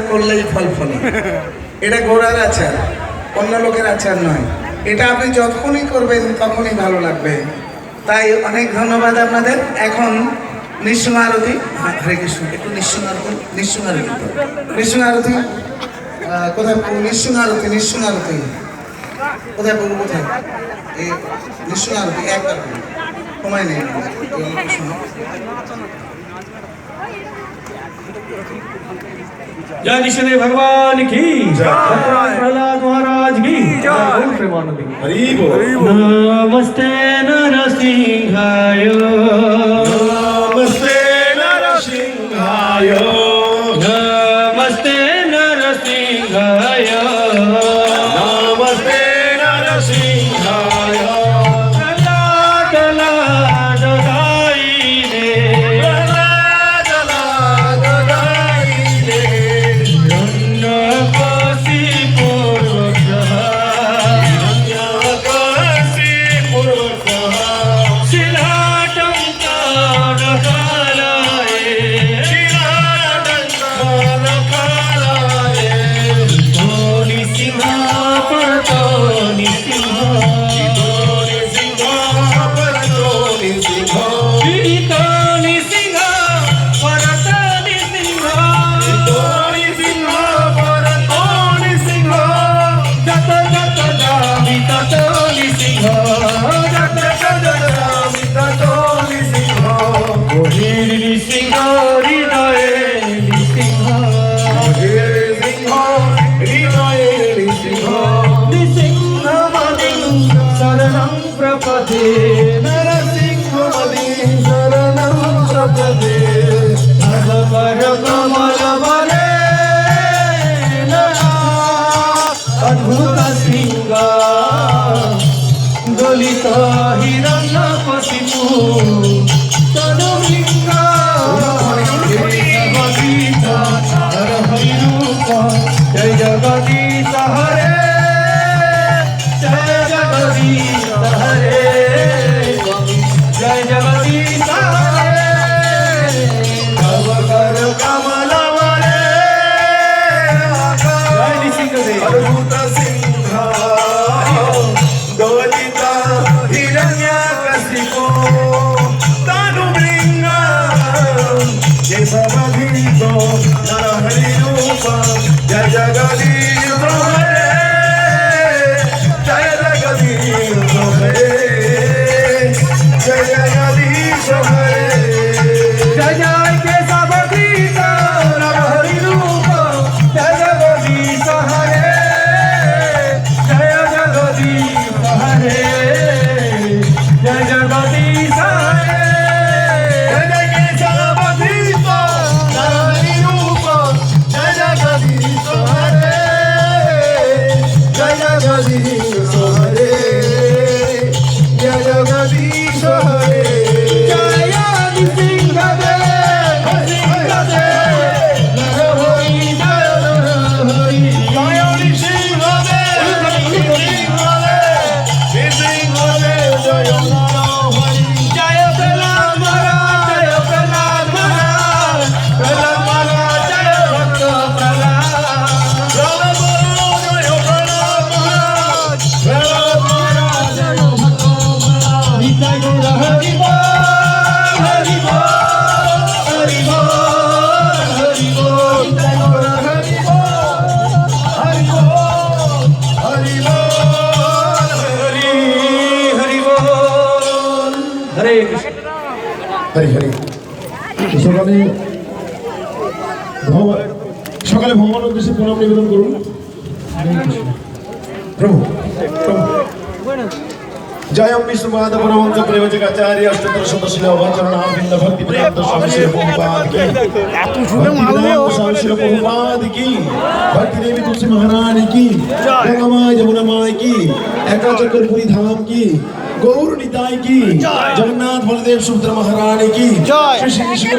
করলেই ফল ফলে। এটা গোড়ার আচার, অন্য লোকের আচার নয়। এটা আপনি যখনই করবেন তখনই ভালো লাগবে। তাই অনেক ধন্যবাদ আপনাদের। এখন নিঃসঙ্গ আরতি, হরে কৃষ্ণ, একটু নিঃসঙ্গ আরতি, নিঃসঙ্গ আরতি, নিঃসঙ্গ আরতি কোথায়? নিঃসঙ্গ আরতি, নিঃসঙ্গ আরতি কোথায় পড়বো? কোথায় এই নিঃসঙ্গ আরতি? একবার সময় নেই। जय निश्चय भगवान की प्रहलाद महाराज की प्रेमानंद की। नमस्ते नरसिंहाय, नमस्ते नरसिंहाय, नमस्ते नरसिंहाय, नमस्ते नरसिंहाय। प्रहलाद लाड गाई रे, प्रहलाद लाड गाई रे, काशी पूर्वग्रह, काशी पूर्वग्रह, शिलाटंकार कालाए, शिलाटंकार कालाए, धोनी सिंहा पर धोनी सिंहा, धोनी सिंहा पर धोनी सिंहा, धोनी सिंहा पर धोनी सिंहा, धोनी सिंहा पर धोनी सिंहा, जत जत जामित धोनी सिंहा, जत जत जामित धोनी सिंहा, धोनी सिंहा हृदय सिंहा, सिंहा हृदय सिंहा, निसिंहमणिं शरणं प्रपदे, नरसिंहमणि शरणं प्रपदे, भगवर कमलवने नरा अद्भुत सिंहा, दलित हिरण्यकशिपु तनुलिंगा, जगदीश हर हरि रूप, जय जगदीश हरे, जय जगदीश हरे, जय जगदीश हरे, भगवर कमलवने जय निसिंहदेव। अद्भुत सिंहा, दलित हिरण्यकशिपु तनुलिंगा, जय समधित नरहरि रूप, जय जगदीश हरे, जय जगदीश हरे, जय जगदीश हरे। जय जय के सबदीश नरहरि रूप, जय जगदीश हरे, जय जगदीश हरे, जय जगदीश हरे, जय निसिंहदेव, निसिंहदेव, नरहरि जय नरहरि, जय प्रहलाद महाराज, जय प्रहलाद महाराज, प्रहलाद महाराज जय भक्त प्रहलाद, निताय गौर हरि बोल, हरि बोल, हरि बोल, हरि बोल, निताय गौर हरि बोल, हरि बोल, हरि बोल, हरे कृष्ण। হরি হরি। সকালে সকালে ভগবান উদ্দেশ্যে প্রণাম নিবেদন করুন। প্রভু প্রভু জয় বিষ্ণুপাদ পরমহংস প্রেমজকাচার্য অষ্টতর সদশীল অভাচরণ আবিন্দ ভক্তি প্রেম স্বামী শ্রী প্রভুপাদ কি স্বামী শ্রী প্রভুপাদ কি ভক্তি দেবী তুলসী महारानी की गंगा माँ यमुना माँ की एकाचक्रपुरी धाम की गौर निताय की जगन्नाथ बलदेव सुभद्रा महारानी की श्री श्री